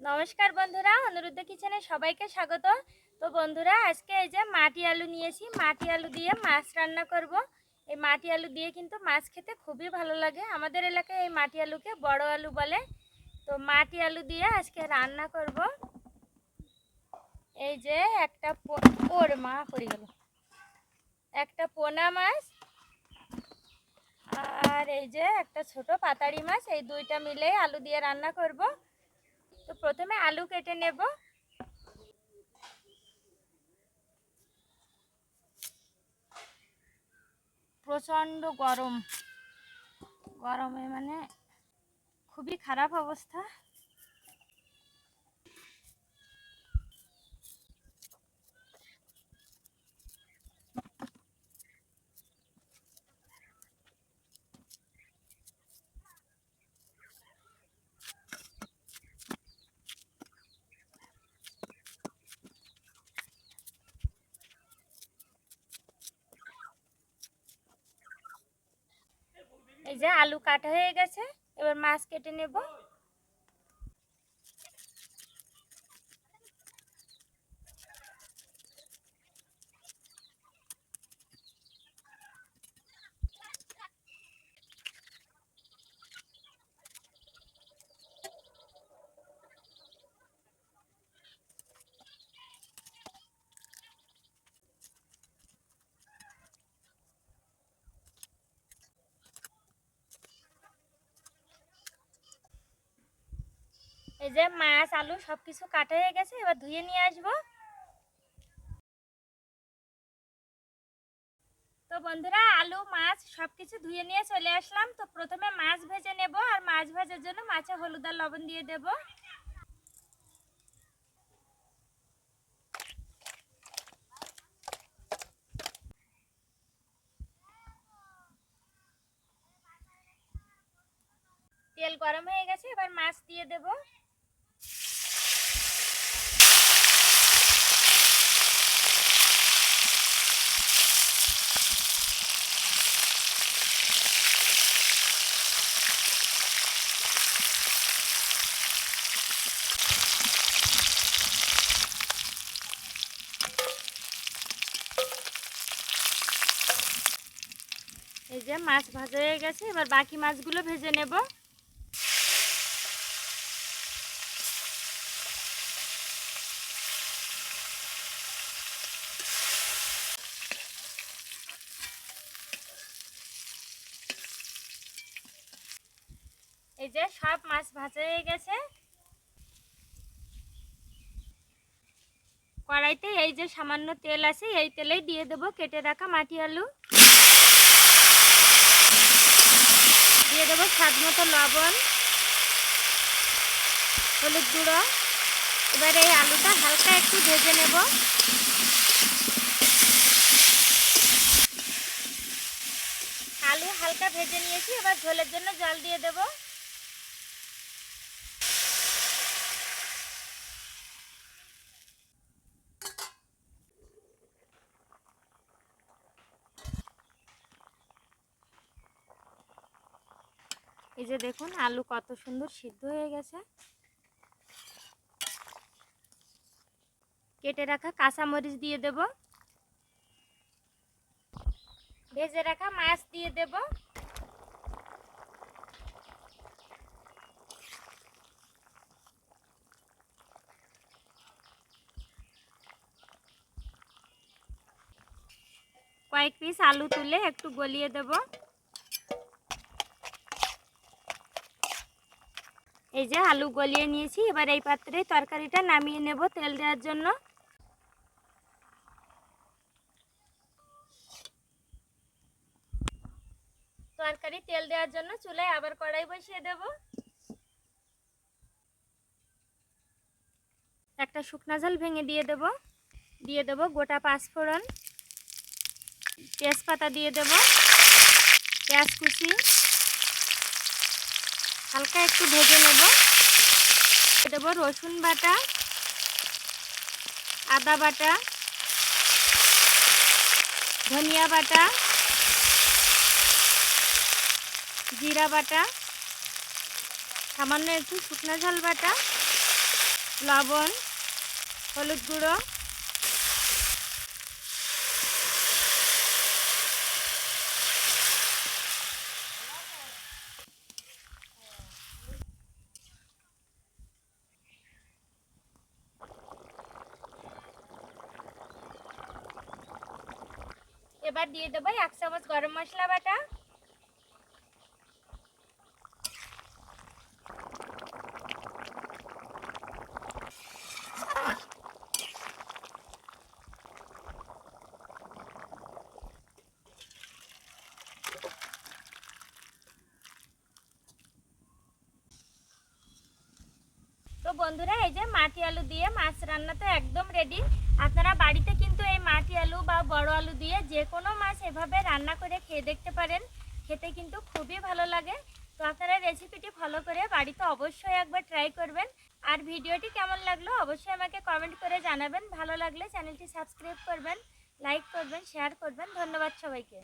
নমস্কার বন্ধুরা, অনুরুদ্ধ কিচেনে সবাইকে স্বাগত। তো বন্ধুরা, আজকে এই যে মাটি আলু নিয়েছি, মাটি আলু দিয়ে মাছ রান্না করব। এই মাটি আলু দিয়ে কিন্তু মাছ খেতে খুবই ভালো লাগে। আমাদের এলাকায় এই মাটি আলুকে বড় আলু বলে। তো মাটি আলু দিয়ে আজকে রান্না করব। এই যে একটা একটা পোনা মাছ আর এই যে একটা ছোট পাতাড়ি মাছ, এই দুইটা মিলে আলু দিয়ে রান্না করব। তো প্রথমে আলু কেটে নেব। প্রচণ্ড গরমে মানে খুবই খারাপ অবস্থা। এই যে আলু কাটা হয়ে গেছে, এবার মাছ কেটে নেব। এই যে মাছ আলু সবকিছু কাটা হয়ে গেছে, এবার ধুয়ে নিয়ে আসবো। তো বন্ধুরা, আলু মাছ সবকিছু ধুয়ে নিয়ে চলে আসলাম। তো প্রথমে মাছ ভেজে নেব, আর মাছ ভাজার জন্য মাছে হলুদ আর লবণ দিয়ে দেব। তেল গরম হয়ে গেছে, এবার মাছ দিয়ে দেব। এই যে মাছ ভাজা হয়ে গেছে, এবার বাকি মাছগুলো ভেজে নেব। এই যে সব মাছ ভাজা হয়ে গেছে। কড়াইতে এই যে সামান্য তেল আছে, এই তেলেই দিয়ে দেব কেটে রাখা মাটি আলু। দিয়ে দেবো স্বাদ মতো লবণ, হলুদ গুঁড়ো। এবার এই আলুটা হালকা একটু ভেজে নেব। আলু হালকা ভেজে নিয়েছি, এবার ঝোলের জন্য জল দিয়ে দেব। এই যে দেখুন, আলু কত সুন্দর সিদ্ধ হয়ে গেছে। কেটে রাখা কাঁচামরিচ দিয়ে দেব। ভেজে রাখা মাছ দিয়ে দেব। কয়েক পিস আলু তুলে একটু গলিয়ে দেব। এই যে আলু গলিয়ে নিয়েছি, এবার এই পাত্রে তরকারিটা নামিয়ে নেব তেল দেওয়ার জন্য। তরকারি তেল দেওয়ার জন্য চুলায় আবার কড়াই বসিয়ে দেব। একটা শুকনা ঝাল ভেঙে দিয়ে দেব। দিয়ে দেব গোটা পাঁচফোড়ন, তেজপাতা দিয়ে দেব, পেঁয়াজ কুচি হালকা একটু ভেজে নেব। দিয়ে দেব রসুন বাটা, আদা বাটা, ধনিয়া বাটা, জিরা বাটা, সামান্য একটু শুকনো ঝাল বাটা, লবণ, হলুদ গুঁড়ো, এবার দিয়ে দেবো 1 চামচ গরম মশলা বাটা, তো বন্ধুরা এই যে মাটি আলু দিয়ে মাছ রান্না তো একদম রেডি। আপনারা বাড়িতে কিন্তু এই মাটি আলু বা বড় আলু দিয়ে যে কোনো মাছ এভাবে রান্না করে খেয়ে দেখতে পারেন, খেতে কিন্তু খুবই ভালো লাগে। তো আপনারা রেসিপিটি ফলো করে বাড়িতে অবশ্যই একবার ট্রাই করবেন। আর ভিডিওটি কেমন লাগলো অবশ্যই আমাকে কমেন্ট করে জানাবেন। ভালো লাগলে চ্যানেলটি সাবস্ক্রাইব করবেন, লাইক করবেন, শেয়ার করবেন। ধন্যবাদ সবাইকে।